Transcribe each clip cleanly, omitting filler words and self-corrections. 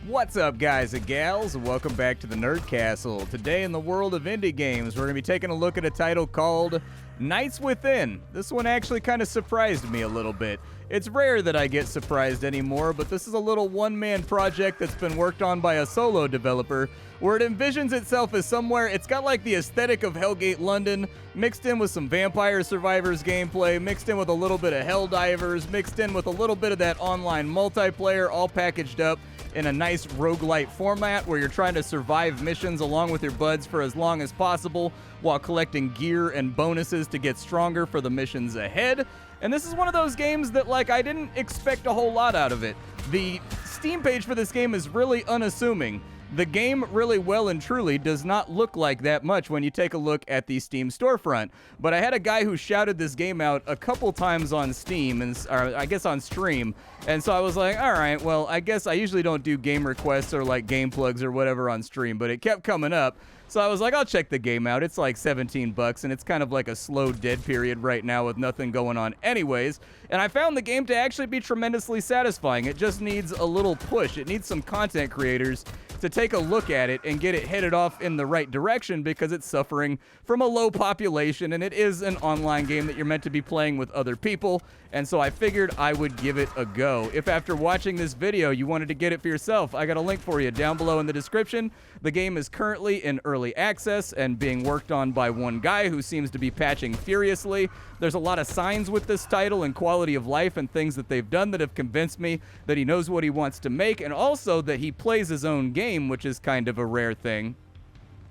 What's up, guys and gals? Welcome back to the Nerd Castle. Today in the world of indie games, we're going to be taking a look at a title called Nights Within. This one actually kind of surprised me a little bit. It's rare that I get surprised anymore, but this is a little one-man project that's been worked on by a solo developer, where it envisions itself as somewhere. It's got like the aesthetic of Hellgate London, mixed in with some Vampire Survivors gameplay, mixed in with a little bit of Helldivers, mixed in with a little bit of that online multiplayer, all packaged up in a nice roguelite format where you're trying to survive missions along with your buds for as long as possible while collecting gear and bonuses to get stronger for the missions ahead. And this is one of those games that, like, I didn't expect a whole lot out of it. The Steam page for this game is really unassuming. The game really well and truly does not look like that much when you take a look at the Steam storefront. But I had a guy who shouted this game out a couple times on Steam, or I guess on stream. And so I was like, all right, well, I guess I usually don't do game requests or like game plugs or whatever on stream, but it kept coming up. So I was like, I'll check the game out. It's like $17, and it's kind of like a slow dead period right now with nothing going on anyways. And I found the game to actually be tremendously satisfying. It just needs a little push. It needs some content creators to take a look at it and get it headed off in the right direction because it's suffering from a low population, and it is an online game that you're meant to be playing with other people. And so I figured I would give it a go. If after watching this video you wanted to get it for yourself, I got a link for you down below in the description. The game is currently in early access and being worked on by one guy who seems to be patching furiously. There's a lot of signs with this title and quality of life and things that they've done that have convinced me that he knows what he wants to make, and also that he plays his own game, which is kind of a rare thing.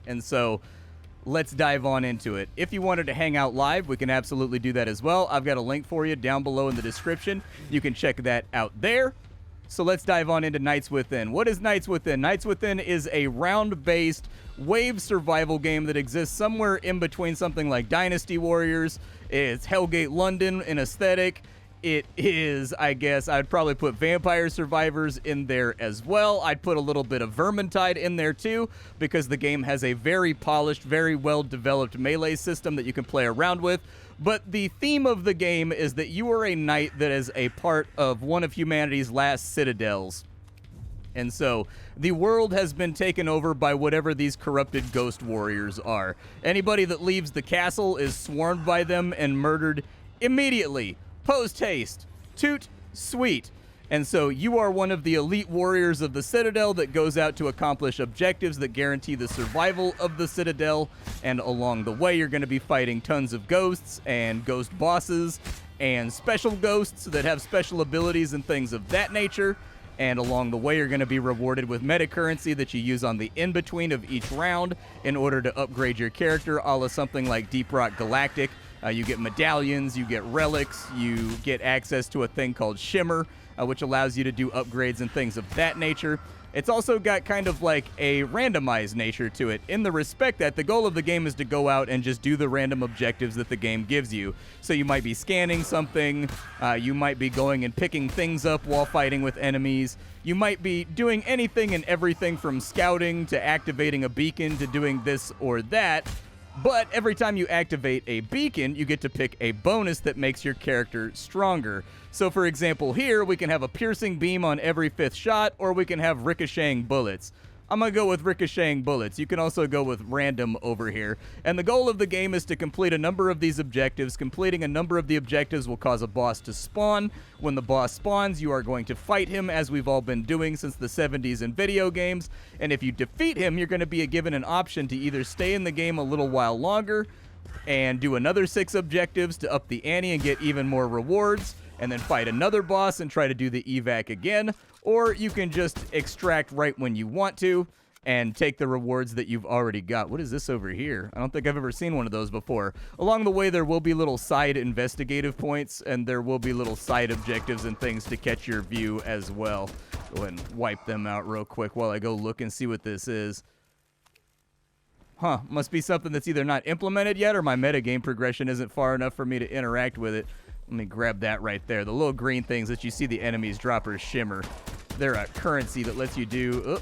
And so let's dive on into it. If you wanted to hang out live, we can absolutely do that as well. I've got a link for you down below in the description. You can check that out there. So let's dive on into Nights Within. What is Nights Within? Nights Within is a round-based wave survival game that exists somewhere in between something like Dynasty Warriors. It's Hellgate London in aesthetic. It is, I guess, I'd probably put Vampire Survivors in there as well. I'd put a little bit of Vermintide in there too, because the game has a very polished, very well-developed melee system that you can play around with. But the theme of the game is that you are a knight that is a part of one of humanity's last citadels. And so the world has been taken over by whatever these corrupted ghost warriors are. Anybody that leaves the castle is swarmed by them and murdered immediately. Post haste. Toot sweet. And so you are one of the elite warriors of the Citadel that goes out to accomplish objectives that guarantee the survival of the Citadel. And along the way, you're going to be fighting tons of ghosts and ghost bosses and special ghosts that have special abilities and things of that nature. And along the way, you're going to be rewarded with meta currency that you use on the in-between of each round in order to upgrade your character, a la something like Deep Rock Galactic. You get medallions, you get relics, you get access to a thing called Shimmer, which allows you to do upgrades and things of that nature. It's also got kind of like a randomized nature to it, in the respect that the goal of the game is to go out and just do the random objectives that the game gives you. So you might be scanning something, you might be going and picking things up while fighting with enemies, you might be doing anything and everything from scouting to activating a beacon to doing this or that. But every time you activate a beacon, you get to pick a bonus that makes your character stronger. So for example here, we can have a piercing beam on every 5th shot, or we can have ricocheting bullets. I'm going to go with ricocheting bullets. You can also go with random over here. And the goal of the game is to complete a number of these objectives. Completing a number of the objectives will cause a boss to spawn. When the boss spawns, you are going to fight him, as we've all been doing since the 70s in video games. And if you defeat him, you're going to be given an option to either stay in the game a little while longer and do another 6 objectives to up the ante and get even more rewards, and then fight another boss and try to do the evac again. Or you can just extract right when you want to and take the rewards that you've already got. What is this over here? I don't think I've ever seen one of those before. Along the way, there will be little side investigative points, and there will be little side objectives and things to catch your view as well. Go ahead and wipe them out real quick while I go look and see what this is. Huh, must be something that's either not implemented yet or my metagame progression isn't far enough for me to interact with it. Let me grab that right there. The little green things that you see the enemies drop are Shimmer. They're a currency that lets you do...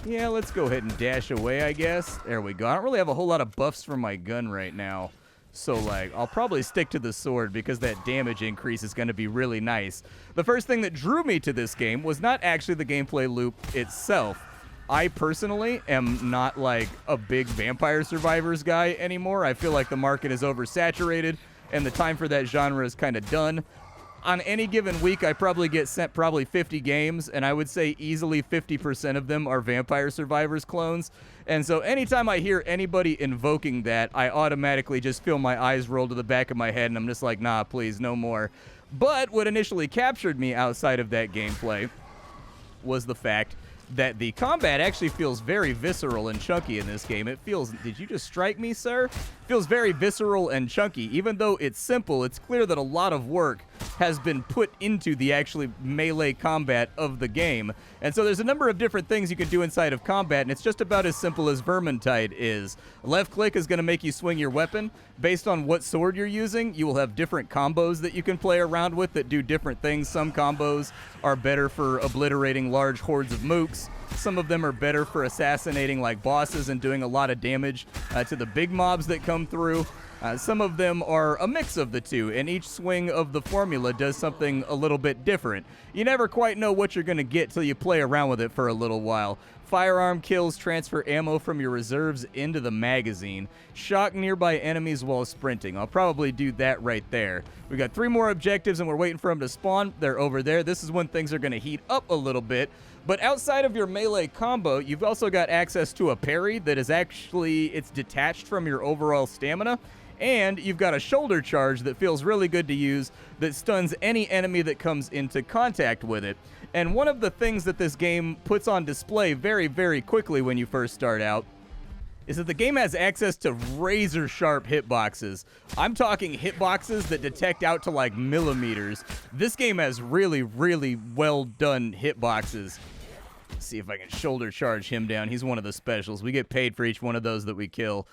Yeah, let's go ahead and dash away, I guess. There we go. I don't really have a whole lot of buffs for my gun right now. So, like, I'll probably stick to the sword because that damage increase is going to be really nice. The first thing that drew me to this game was not actually the gameplay loop itself. I personally am not, like, a big Vampire Survivors guy anymore. I feel like the market is oversaturated, and the time for that genre is kind of done. On any given week, I probably get sent 50 games, and I would say easily 50% of them are Vampire Survivors clones. And so anytime I hear anybody invoking that, I automatically just feel my eyes roll to the back of my head, and I'm just like, nah, please, no more. But what initially captured me outside of that gameplay was the fact that the combat actually feels very visceral and chunky in this game. It feels, did you just strike me, sir? Feels very visceral and chunky. Even though it's simple, it's clear that a lot of work has been put into the actually melee combat of the game. And so there's a number of different things you can do inside of combat, and it's just about as simple as Vermintide is. Left click is going to make you swing your weapon. Based on what sword you're using, you will have different combos that you can play around with that do different things. Some combos are better for obliterating large hordes of mooks. Some of them are better for assassinating like bosses and doing a lot of damage to the big mobs that come through. Some of them are a mix of the two, and each swing of the formula does something a little bit different. You never quite know what you're going to get till you play around with it for a little while. Firearm kills transfer ammo from your reserves into the magazine. Shock nearby enemies while sprinting. I'll probably do that right there. We got 3 more objectives, and we're waiting for them to spawn. They're over there. This is when things are going to heat up a little bit. But outside of your melee combo, you've also got access to a parry that is actually, it's detached from your overall stamina. And you've got a shoulder charge that feels really good to use that stuns any enemy that comes into contact with it. And one of the things that this game puts on display very, very quickly when you first start out is that the game has access to razor-sharp hitboxes. I'm talking hitboxes that detect out to like millimeters. This game has really, really well-done hitboxes. Let's see if I can shoulder charge him down. He's one of the specials. We get paid for each one of those that we kill.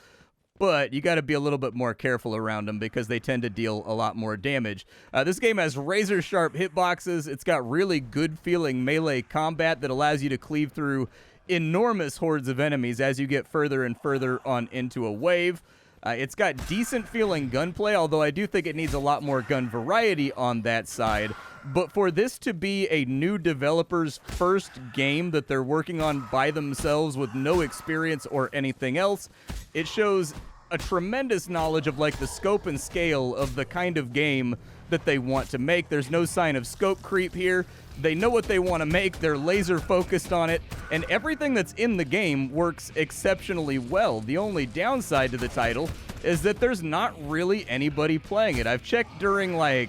But you got to be a little bit more careful around them because they tend to deal a lot more damage. This game has razor-sharp hitboxes. It's got really good-feeling melee combat that allows you to cleave through enormous hordes of enemies as you get further and further on into a wave. It's got decent-feeling gunplay, although I do think it needs a lot more gun variety on that side. But for this to be a new developer's first game that they're working on by themselves with no experience or anything else, it shows a tremendous knowledge of like the scope and scale of the kind of game that they want to make. There's no sign of scope creep here. They know what they want to make. They're laser focused on it, and everything that's in the game works exceptionally well. The only downside to the title is that there's not really anybody playing it. I've checked during like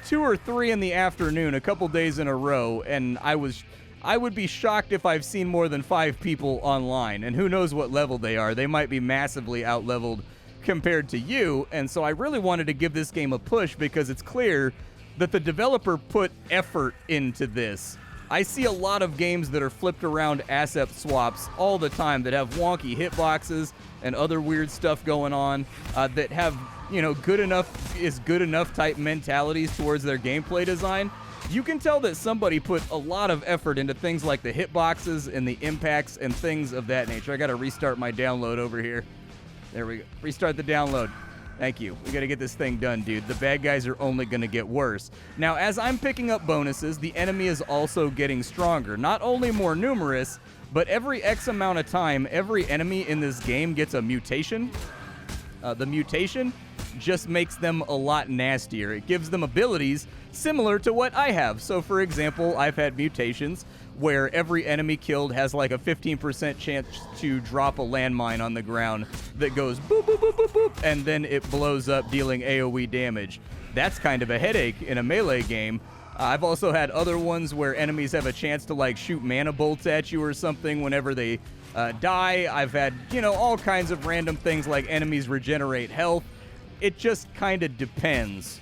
2 or 3 in the afternoon a couple days in a row, and I would be shocked if I've seen more than 5 people online, and who knows what level they are. They might be massively out-leveled compared to you, and so I really wanted to give this game a push because it's clear that the developer put effort into this. I see a lot of games that are flipped around asset swaps all the time that have wonky hitboxes and other weird stuff going on that have, you know, good enough type mentalities towards their gameplay design. You can tell that somebody put a lot of effort into things like the hitboxes and the impacts and things of that nature. I got to restart my download over here. There we go. Restart the download. Thank you. We got to get this thing done, dude. The bad guys are only going to get worse. Now, as I'm picking up bonuses, the enemy is also getting stronger. Not only more numerous, but every X amount of time, every enemy in this game gets a mutation. The mutation just makes them a lot nastier. It gives them abilities similar to what I have. So, for example, I've had mutations where every enemy killed has like a 15% chance to drop a landmine on the ground that goes boop, boop, boop, boop, boop, and then it blows up, dealing AoE damage. That's kind of a headache in a melee game. I've also had other ones where enemies have a chance to like shoot mana bolts at you or something whenever they die. I've had, you know, all kinds of random things like enemies regenerate health. It just kind of depends.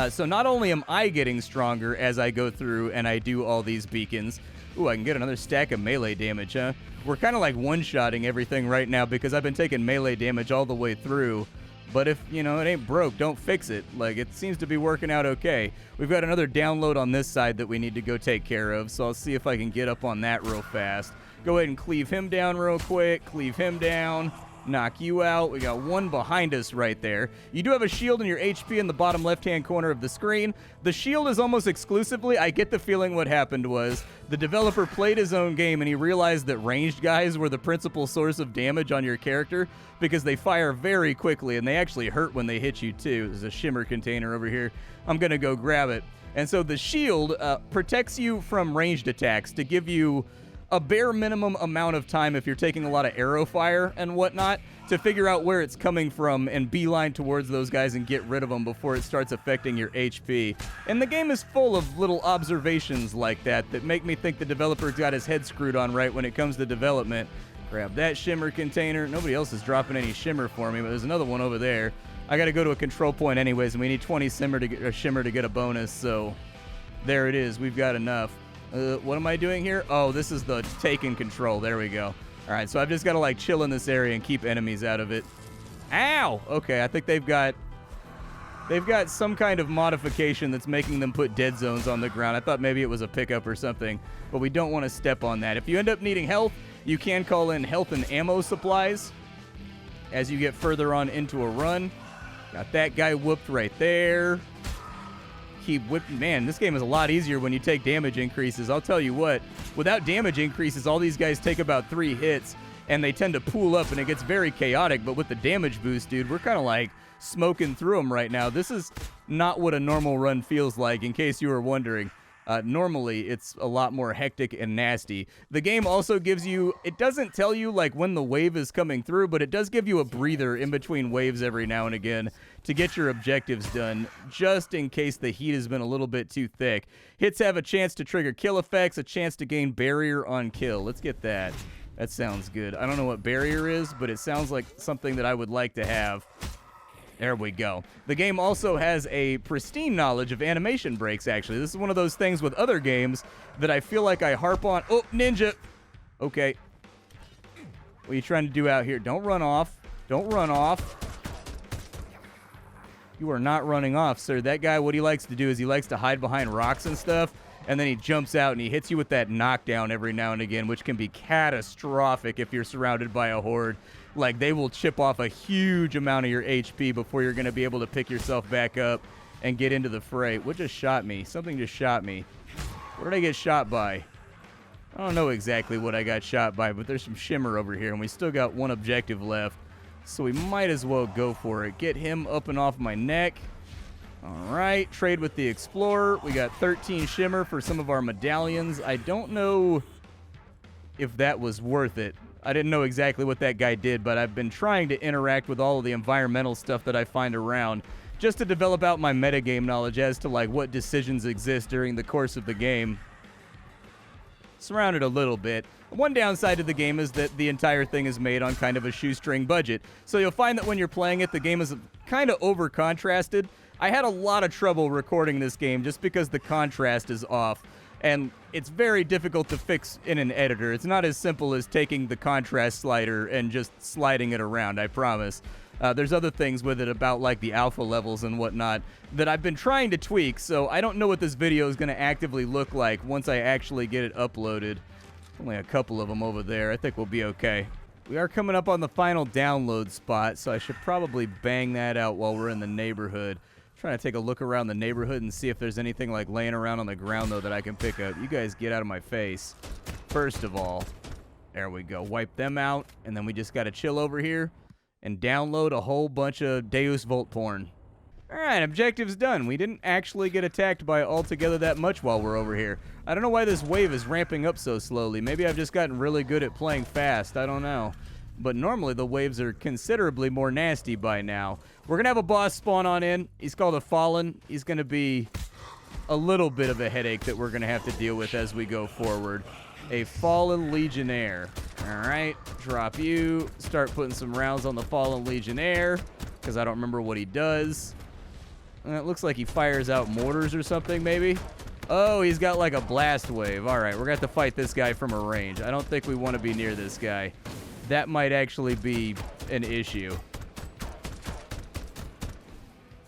So not only am I getting stronger as I go through and I do all these beacons. Ooh, I can get another stack of melee damage, huh? We're kind of like one-shotting everything right now because I've been taking melee damage all the way through. But if, you know, it ain't broke, don't fix it. Like, it seems to be working out okay. We've got another download on this side that we need to go take care of, so I'll see if I can get up on that real fast. Go ahead and cleave him down real quick. Cleave him down. knock you out. We got one behind us right there. You do have a shield in your HP in the bottom left-hand corner of the screen. The shield is almost exclusively, I get the feeling what happened was, the developer played his own game and he realized that ranged guys were the principal source of damage on your character because they fire very quickly and they actually hurt when they hit you too. There's a shimmer container over here. I'm gonna go grab it. And so the shield protects you from ranged attacks to give you a bare minimum amount of time if you're taking a lot of arrow fire and whatnot to figure out where it's coming from and beeline towards those guys and get rid of them before it starts affecting your HP. And the game is full of little observations like that that make me think the developer's got his head screwed on right when it comes to development. Grab that shimmer container. Nobody else is dropping any shimmer for me, but there's another one over there. I got to go to a control point anyways, and we need 20 shimmer to get a bonus, so there it is. We've got enough. What am I doing here? Oh, this is the taken control. There we go. All right, so I've just got to like chill in this area and keep enemies out of it. Ow! Okay, I think they've got some kind of modification that's making them put dead zones on the ground. I thought maybe it was a pickup or something, but we don't want to step on that. If you end up needing health, you can call in health and ammo supplies as you get further on into a run. Got that guy whooped right there. Keep whipping. Man, this game is a lot easier when you take damage increases. I'll tell you what, without damage increases, all these guys take about 3 hits, and they tend to pool up, and it gets very chaotic. But with the damage boost, dude, we're kind of like smoking through them right now. This is not what a normal run feels like, in case you were wondering. Normally, it's a lot more hectic and nasty. The game also gives you, it doesn't tell you like when the wave is coming through, but it does give you a breather in between waves every now and again to get your objectives done, just in case the heat has been a little bit too thick. Hits have a chance to trigger kill effects, a chance to gain barrier on kill. Let's get that. That sounds good. I don't know what barrier is, but it sounds like something that I would like to have. There we go. The game also has a pristine knowledge of animation breaks, actually. This is one of those things with other games that I feel like I harp on. Oh, ninja! Okay. What are you trying to do out here? Don't run off. Don't run off. You are not running off, sir. That guy, what he likes to do is he likes to hide behind rocks and stuff, and then he jumps out and he hits you with that knockdown every now and again, which can be catastrophic if you're surrounded by a horde. Like, they will chip off a huge amount of your HP before you're going to be able to pick yourself back up and get into the fray. What just shot me? Something just shot me. What did I get shot by? I don't know exactly what I got shot by, but there's some shimmer over here, and we still got one objective left. So we might as well go for it. Get him up and off my neck. All right, trade with the Explorer. We got 13 shimmer for some of our medallions. I don't know if that was worth it. I didn't know exactly what that guy did, but I've been trying to interact with all of the environmental stuff that I find around just to develop out my metagame knowledge as to like what decisions exist during the course of the game. Surrounded a little bit. One downside to the game is that the entire thing is made on kind of a shoestring budget. So you'll find that when you're playing it, the game is kind of over-contrasted. I had a lot of trouble recording this game just because the contrast is off. And it's very difficult to fix in an editor. It's not as simple as taking the contrast slider and just sliding it around, I promise. There's other things with it about like the alpha levels and whatnot that I've been trying to tweak, so I don't know what this video is going to actively look like once I actually get it uploaded. Only a couple of them over there. I think we'll be okay. We are coming up on the final download spot, so I should probably bang that out while we're in the neighborhood. Trying to take a look around the neighborhood and see if there's anything like laying around on the ground though that I can pick up. You guys get out of my face. First of all, there we go. Wipe them out, and then we just got to chill over here and download a whole bunch of Deus Volt porn. All right, objective's done. We didn't actually get attacked by altogether that much while we're over here. I don't know why this wave is ramping up so slowly. Maybe I've just gotten really good at playing fast. I don't know. But normally the waves are considerably more nasty by now. We're going to have a boss spawn on in. He's called a Fallen. He's going to be a little bit of a headache that we're going to have to deal with as we go forward. A Fallen Legionnaire. All right, drop you. Start putting some rounds on the Fallen Legionnaire because I don't remember what he does. It looks like he fires out mortars or something, maybe. Oh, he's got like a blast wave. All right, we're going to have to fight this guy from a range. I don't think we want to be near this guy. That might actually be an issue.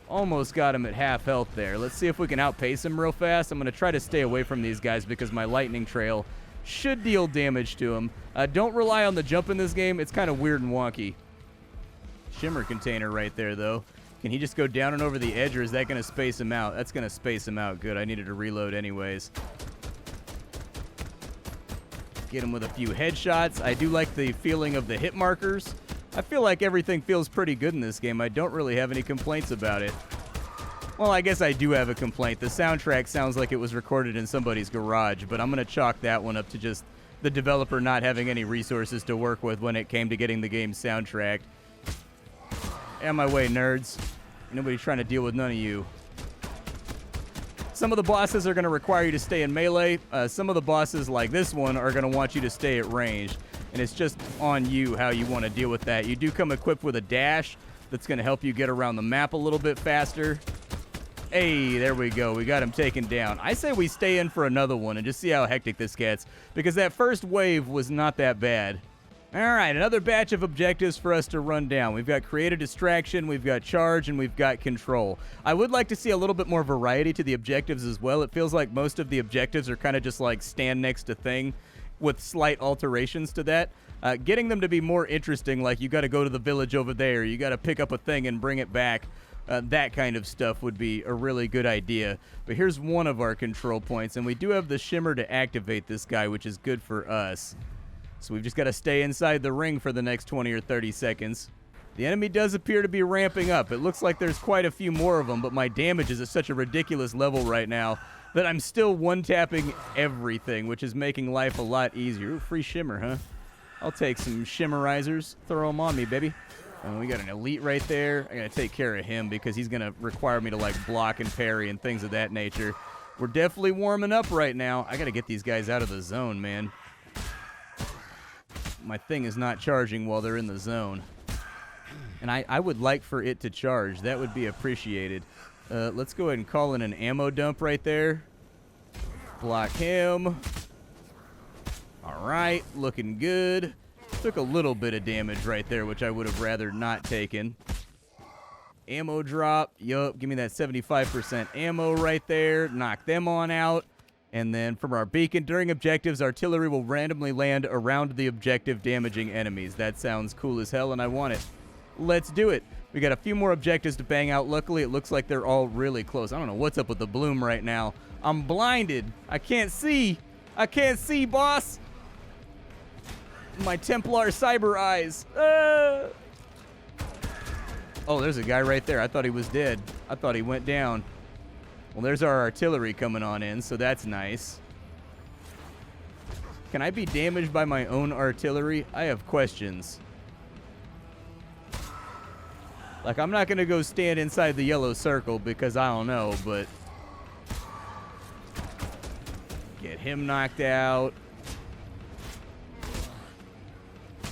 Almost got him at half health there. Let's see if we can outpace him real fast. I'm going to try to stay away from these guys because my lightning trail should deal damage to him. Don't rely on the jump in this game. It's kind of weird and wonky. shimmer container right there, though. Can he just go down and over the edge, or is that going to space him out? That's going to space him out. Good. I needed to reload anyways. Get him with a few headshots. I do like the feeling of the hit markers. I feel like everything feels pretty good in this game. I don't really have any complaints about it. Well, I guess I do have a complaint. The soundtrack sounds like it was recorded in somebody's garage, but I'm going to chalk that one up to just the developer not having any resources to work with when it came to getting the game soundtracked. Out of my way, nerds. Nobody's trying to deal with none of you. Some of the bosses are going to require you to stay in melee. Some of the bosses, like this one, are going to want you to stay at range. And it's just on you how you want to deal with that. You do come equipped with a dash that's going to help you get around the map a little bit faster. Hey, there we go. We got him taken down. I say we stay in for another one and just see how hectic this gets, because that first wave was not that bad. All right, another batch of objectives for us to run down. We've got create a distraction, we've got charge, and we've got control. I would like to see a little bit more variety to the objectives as well. It feels like most of the objectives are kind of just like stand next to thing with slight alterations to that. Getting them to be more interesting, like you got to go to the village over there, you got to pick up a thing and bring it back. That kind of stuff would be a really good idea. But here's one of our control points, and we do have the shimmer to activate this guy, which is good for us. So we've just got to stay inside the ring for the next 20 or 30 seconds. The enemy does appear to be ramping up. It looks like there's quite a few more of them, but my damage is at such a ridiculous level right now that I'm still one-tapping everything, which is making life a lot easier. Ooh, free shimmer, huh? I'll take some shimmerizers. Throw them on me, baby. We got an elite right there. I got to take care of him because he's going to require me to, like, block and parry and things of that nature. We're definitely warming up right now. I got to get these guys out of the zone, man. My thing is not charging while they're in the zone. And I would like for it to charge. That would be appreciated. Let's go ahead and call in an ammo dump right there. Block him. All right, looking good. Took a little bit of damage right there, which I would have rather not taken. Ammo drop. Yup, give me that 75% ammo right there. Knock them on out. And then from our beacon, during objectives, artillery will randomly land around the objective, damaging enemies. That sounds cool as hell, and I want it. Let's do it. We got a few more objectives to bang out. Luckily, it looks like they're all really close. I don't know what's up with the bloom right now. I'm blinded. I can't see. I can't see, boss. My Templar cyber eyes. Oh, there's a guy right there. I thought he was dead. I thought he went down. Well, there's our artillery coming on in, so that's nice. Can I be damaged by my own artillery? I have questions. Like, I'm not going to go stand inside the yellow circle because I don't know, but... Get him knocked out.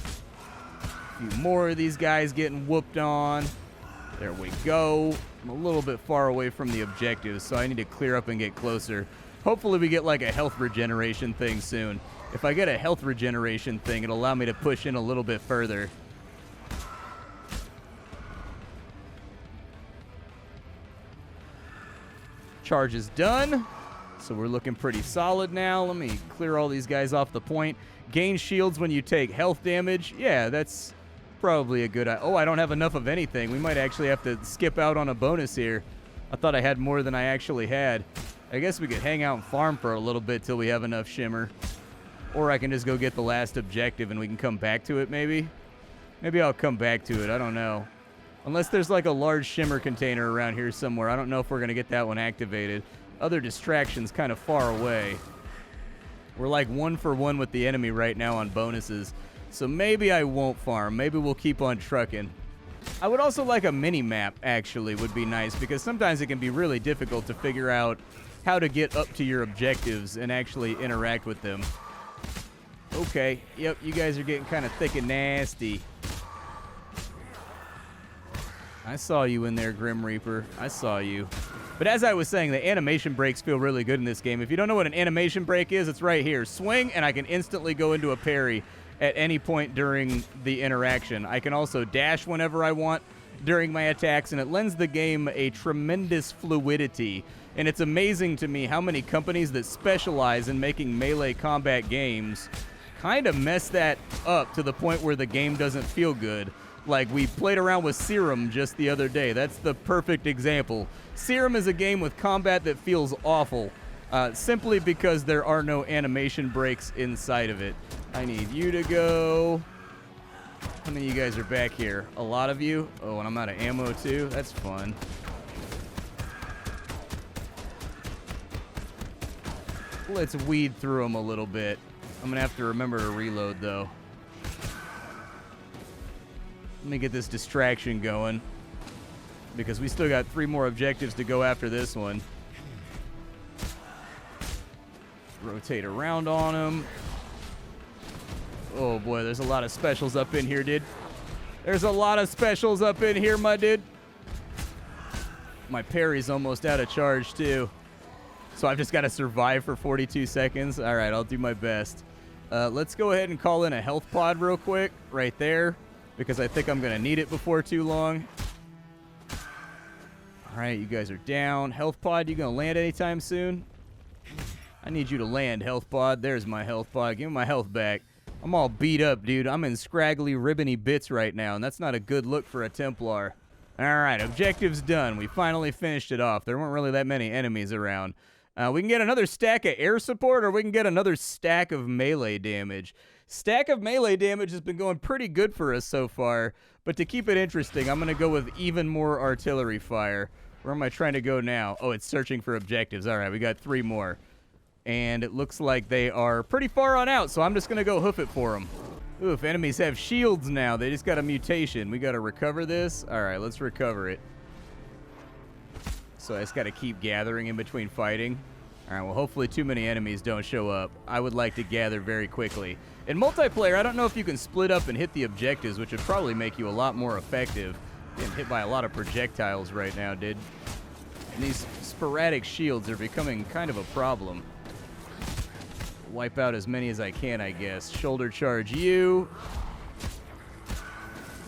A few more of these guys getting whooped on. There we go. I'm a little bit far away from the objectives, so I need to clear up and get closer. Hopefully we get like a health regeneration thing soon. If I get a health regeneration thing, it'll allow me to push in a little bit further. Charge is done. So we're looking pretty solid now. Let me clear all these guys off the point. Gain shields when you take health damage. Yeah, that's probably a good idea. Oh, I don't have enough of anything. We might actually have to skip out on a bonus here. I thought I had more than I actually had. I guess we could hang out and farm for a little bit till we have enough shimmer. Or I can just go get the last objective and we can come back to it maybe. Maybe I'll come back to it. I don't know. Unless there's like a large shimmer container around here somewhere. I don't know if we're going to get that one activated. Other distractions kind of far away. We're like 1 for 1 with the enemy right now on bonuses. So maybe I won't farm. Maybe we'll keep on trucking. I would also like a mini-map, actually, would be nice, because sometimes it can be really difficult to figure out how to get up to your objectives and actually interact with them. Okay, yep, you guys are getting kind of thick and nasty. I saw you in there, Grim Reaper. I saw you. But as I was saying, the animation breaks feel really good in this game. If you don't know what an animation break is, it's right here. Swing, and I can instantly go into a parry at any point during the interaction. I can also dash whenever I want during my attacks, and it lends the game a tremendous fluidity. And it's amazing to me how many companies that specialize in making melee combat games kind of mess that up to the point where the game doesn't feel good. Like, we played around with Serum just the other day. That's the perfect example. Serum is a game with combat that feels awful, simply because there are no animation breaks inside of it. I need you to go. How many of you guys are back here? A lot of you? Oh, and I'm out of ammo too? That's fun. Let's weed through them a little bit. I'm going to have to remember to reload, though. Let me get this distraction going, because we still got 3 more objectives to go after this one. Rotate around on them. Oh boy, there's a lot of specials up in here, dude. There's a lot of specials up in here, my dude. My parry's almost out of charge, too. So I've just got to survive for 42 seconds. All right, I'll do my best. Let's go ahead and call in a health pod real quick, right there, because I think I'm going to need it before too long. All right, you guys are down. Health pod, you going to land anytime soon? I need you to land, health pod. There's my health pod. Give me my health back. I'm all beat up, dude. I'm in scraggly, ribbony bits right now, and that's not a good look for a Templar. All right, objective's done. We finally finished it off. There weren't really that many enemies around. We can get another stack of air support, or we can get another stack of melee damage. Stack of melee damage has been going pretty good for us so far, but to keep it interesting, I'm going to go with even more artillery fire. Where am I trying to go now? Oh, it's searching for objectives. All right, we got 3 more. And it looks like they are pretty far on out, so I'm just going to go hoof it for them. Oof, enemies have shields now. They just got a mutation. We got to recover this. All right, let's recover it. So I just got to keep gathering in between fighting. All right, well, hopefully too many enemies don't show up. I would like to gather very quickly. In multiplayer, I don't know if you can split up and hit the objectives, which would probably make you a lot more effective. Getting hit by a lot of projectiles right now, dude. And these sporadic shields are becoming kind of a problem. Wipe out as many as I can, I guess. Shoulder charge you.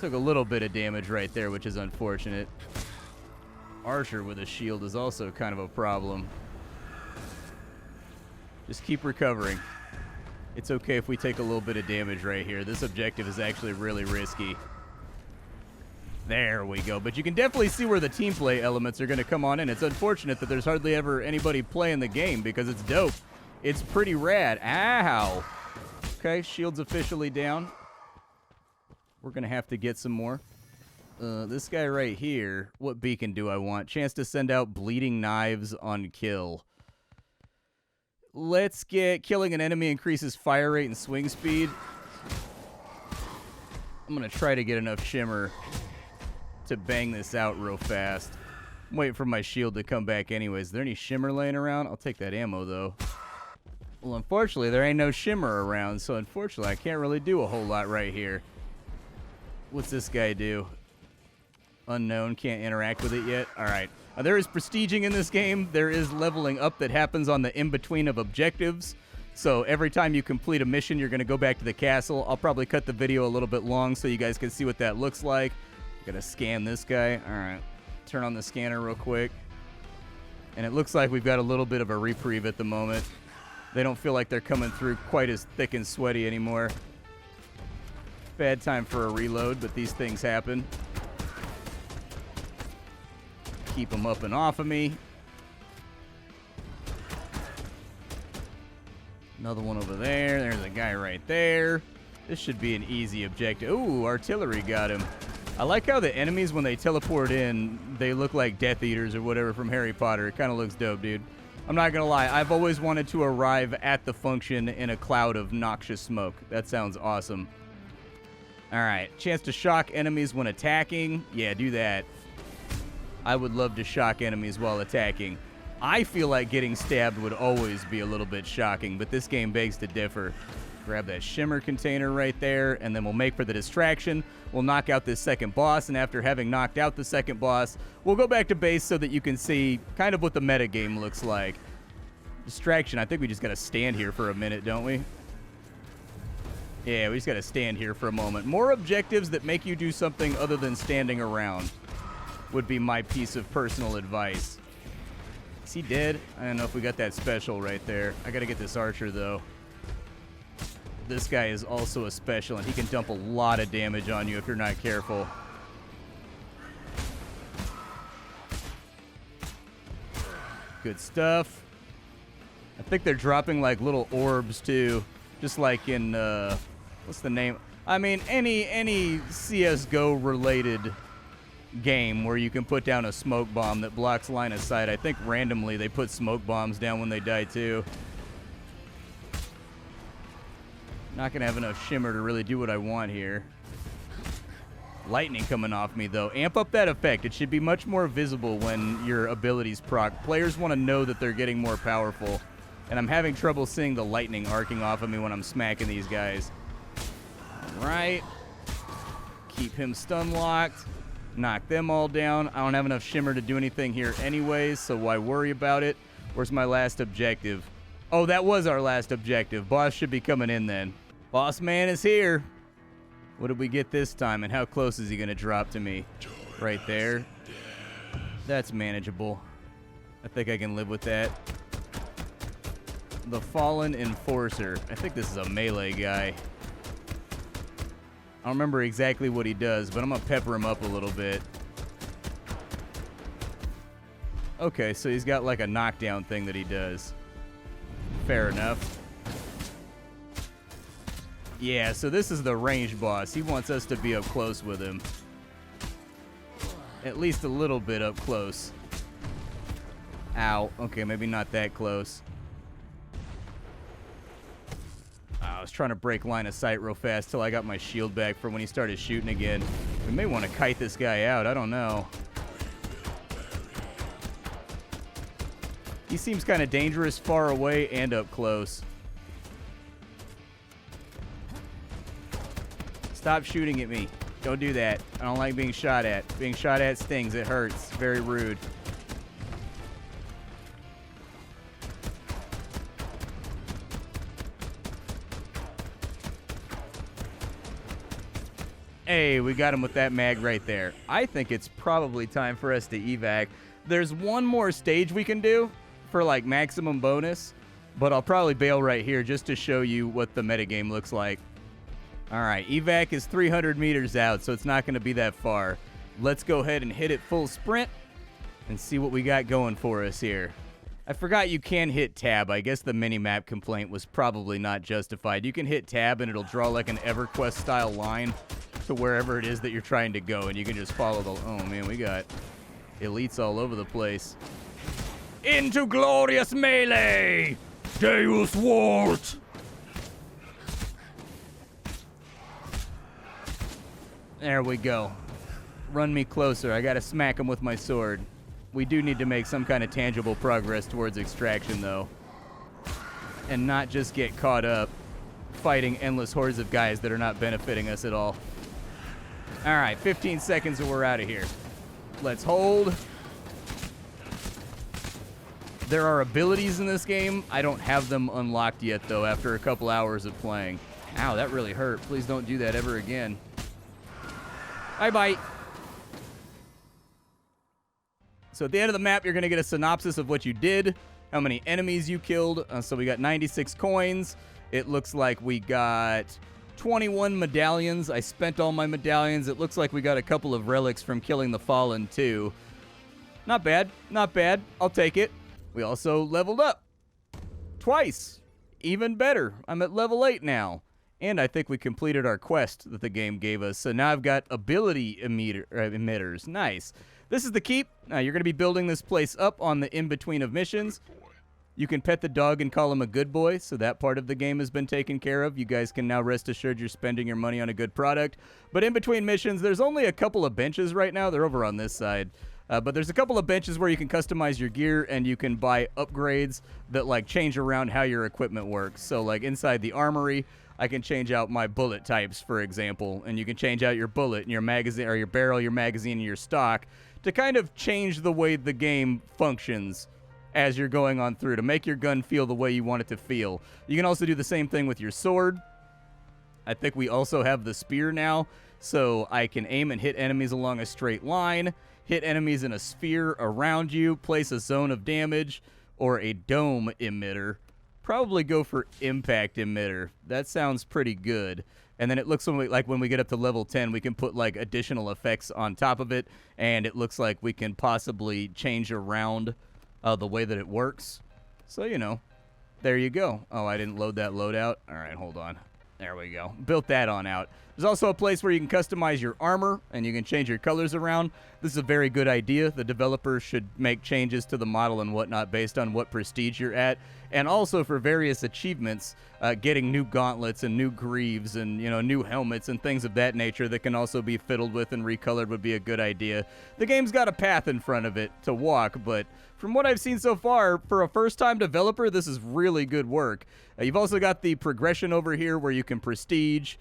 Took a little bit of damage right there, which is unfortunate. Archer with a shield is also kind of a problem. Just keep recovering. It's okay if we take a little bit of damage right here. This objective is actually really risky. There we go. But you can definitely see where the team play elements are going to come on in. It's unfortunate that there's hardly ever anybody playing the game because it's dope. It's pretty rad. Ow. Okay, shield's officially down. We're going to have to get some more. This guy right here, what beacon do I want? Chance to send out bleeding knives on kill. Let's get killing an enemy increases fire rate and swing speed. I'm going to try to get enough shimmer to bang this out real fast. I'm waiting for my shield to come back anyways. Is there any shimmer laying around? I'll take that ammo, though. Well, unfortunately, there ain't no shimmer around, so unfortunately, I can't really do a whole lot right here. What's this guy do? Unknown, can't interact with it yet. All right. There is prestiging in this game. There is leveling up that happens on the in-between of objectives. So every time you complete a mission, you're going to go back to the castle. I'll probably cut the video a little bit long so you guys can see what that looks like. Gotta scan this guy. All right. Turn on the scanner real quick. And it looks like we've got a little bit of a reprieve at the moment. They don't feel like they're coming through quite as thick and sweaty anymore. Bad time for a reload, but these things happen. Keep them up and off of me. Another one over there. There's a guy right there. This should be an easy objective. Ooh, artillery got him. I like how the enemies, when they teleport in, they look like Death Eaters or whatever from Harry Potter. It kind of looks dope, dude. I'm not going to lie. I've always wanted to arrive at the function in a cloud of noxious smoke. That sounds awesome. All right. Chance to shock enemies when attacking. Yeah, do that. I would love to shock enemies while attacking. I feel like getting stabbed would always be a little bit shocking, but this game begs to differ. Grab that shimmer container right there, and then we'll make for the distraction. We'll knock out this second boss, and after having knocked out the second boss, we'll go back to base so that you can see kind of what the metagame looks like. Distraction, I think we just got to stand here for a minute, don't we? Yeah, we just got to stand here for a moment. More objectives that make you do something other than standing around would be my piece of personal advice. Is he dead? I don't know if we got that special right there. I got to get this archer, though. This guy is also a special, and he can dump a lot of damage on you if you're not careful. Good stuff. I think they're dropping like little orbs too, just like in what's the name? I mean, any CS:GO related game where you can put down a smoke bomb that blocks line of sight. I think randomly they put smoke bombs down when they die too. Not gonna have enough shimmer to really do what I want here. Lightning coming off me though. Amp up that effect. It should be much more visible when your abilities proc. Players want to know that they're getting more powerful. And I'm having trouble seeing the lightning arcing off of me when I'm smacking these guys. Alright. Keep him stun locked. Knock them all down. I don't have enough shimmer to do anything here anyways, so why worry about it? Where's my last objective? Oh, that was our last objective. Boss should be coming in then. Boss man is here. What did we get this time, and how close is he going to drop to me? Right there. That's manageable. I think I can live with that. The Fallen Enforcer. I think this is a melee guy. I don't remember exactly what he does, but I'm going to pepper him up a little bit. Okay, so he's got like a knockdown thing that he does. Fair enough. Yeah, so this is the ranged boss. He wants us to be up close with him. At least a little bit up close. Ow. Okay, maybe not that close. I was trying to break line of sight real fast till I got my shield back for when he started shooting again. We may want to kite this guy out. I don't know. He seems kind of dangerous far away and up close. Stop shooting at me. Don't do that. I don't like being shot at. Being shot at stings. It hurts. Very rude. Hey, we got him with that mag right there. I think it's probably time for us to evac. There's one more stage we can do for like maximum bonus, but I'll probably bail right here just to show you what the metagame looks like. All right, evac is 300 meters out, so it's not going to be that far. Let's go ahead and hit it full sprint and see what we got going for us here. I forgot you can hit tab. I guess the minimap complaint was probably not justified. You can hit tab and it'll draw like an EverQuest style line to wherever it is that you're trying to go, and you can just follow the... Oh man, we got elites all over the place. Into glorious melee! Deus Wart! There we go. Run me closer. I gotta smack him with my sword. We do need to make some kind of tangible progress towards extraction, though. And not just get caught up fighting endless hordes of guys that are not benefiting us at all. Alright, 15 seconds and we're out of here. Let's hold. There are abilities in this game. I don't have them unlocked yet, though, after a couple hours of playing. Ow, that really hurt. Please don't do that ever again. Bye-bye. So at the end of the map, you're going to get a synopsis of what you did, how many enemies you killed. So we got 96 coins. It looks like we got 21 medallions. I spent all my medallions. It looks like we got a couple of relics from killing the Fallen, too. Not bad. Not bad. I'll take it. We also leveled up. Twice. Even better. I'm at level 8 now. And I think we completed our quest that the game gave us. So now I've got ability emitters. Nice. This is the keep. Now you're going to be building this place up on the in-between of missions. You can pet the dog and call him a good boy, so that part of the game has been taken care of. You guys can now rest assured you're spending your money on a good product. But in between missions, there's only a couple of benches right now. They're over on this side. But there's a couple of benches where you can customize your gear and you can buy upgrades that like change around how your equipment works. So like inside the armory, I can change out my bullet types, for example, and you can change out your bullet and your magazine, or your barrel, your magazine, and your stock to kind of change the way the game functions as you're going on through to make your gun feel the way you want it to feel. You can also do the same thing with your sword. I think we also have the spear now, so I can aim and hit enemies along a straight line, hit enemies in a sphere around you, place a zone of damage, or a dome emitter. probably go for impact emitter. That sounds pretty good. And then it looks like when we get up to level 10, we can put like additional effects on top of it, and it looks like we can possibly change around the way that it works. So, you know, there you go. Oh, I didn't load that loadout. All right, hold on. There we go. Built that on out. There's also a place where you can customize your armor, and you can change your colors around. This is a very good idea. The developers should make changes to the model and whatnot based on what prestige you're at. And also for various achievements, getting new gauntlets and new greaves and, you know, new helmets and things of that nature that can also be fiddled with and recolored would be a good idea. The game's got a path in front of it to walk, but from what I've seen so far, for a first-time developer, this is really good work. You've also got the progression over here where you can prestige.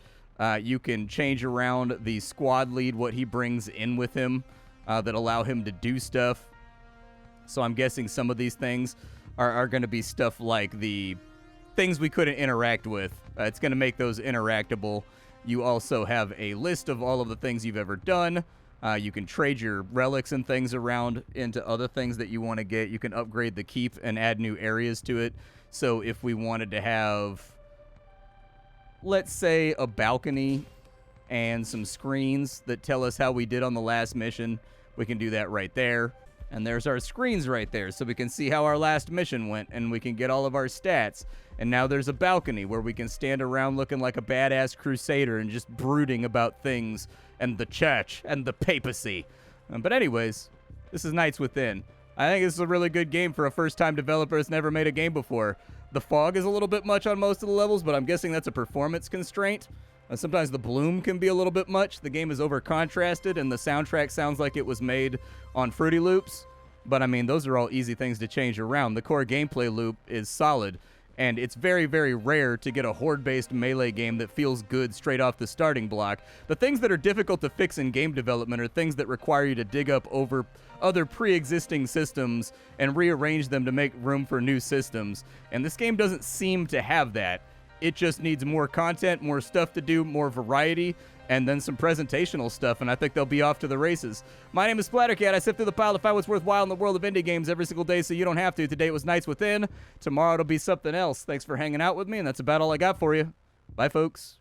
You can change around the squad lead, what he brings in with him that allow him to do stuff. So I'm guessing some of these things are going to be stuff like the things we couldn't interact with. It's going to make those interactable. You also have a list of all of the things you've ever done. You can trade your relics and things around into other things that you want to get. You can upgrade the keep and add new areas to it. So if we wanted to have, let's say, a balcony and some screens that tell us how we did on the last mission, we can do that right there. And there's our screens right there, so we can see how our last mission went, and we can get all of our stats. And now there's a balcony where we can stand around looking like a badass Crusader and just brooding about things and the church and the papacy. But anyways, this is Nights Within. I think this is a really good game for a first-time developer that's never made a game before. The fog is a little bit much on most of the levels, but I'm guessing that's a performance constraint. Sometimes the bloom can be a little bit much. The game is over-contrasted, and the soundtrack sounds like it was made on Fruity Loops. But, I mean, those are all easy things to change around. The core gameplay loop is solid, and it's very, very rare to get a horde-based melee game that feels good straight off the starting block. The things that are difficult to fix in game development are things that require you to dig up over other pre-existing systems and rearrange them to make room for new systems. And this game doesn't seem to have that. It just needs more content, more stuff to do, more variety, and then some presentational stuff, and I think they'll be off to the races. My name is Splattercat. I sift through the pile to find what's worthwhile in the world of indie games every single day so you don't have to. Today it was Nights Within. Tomorrow it'll be something else. Thanks for hanging out with me, and that's about all I got for you. Bye, folks.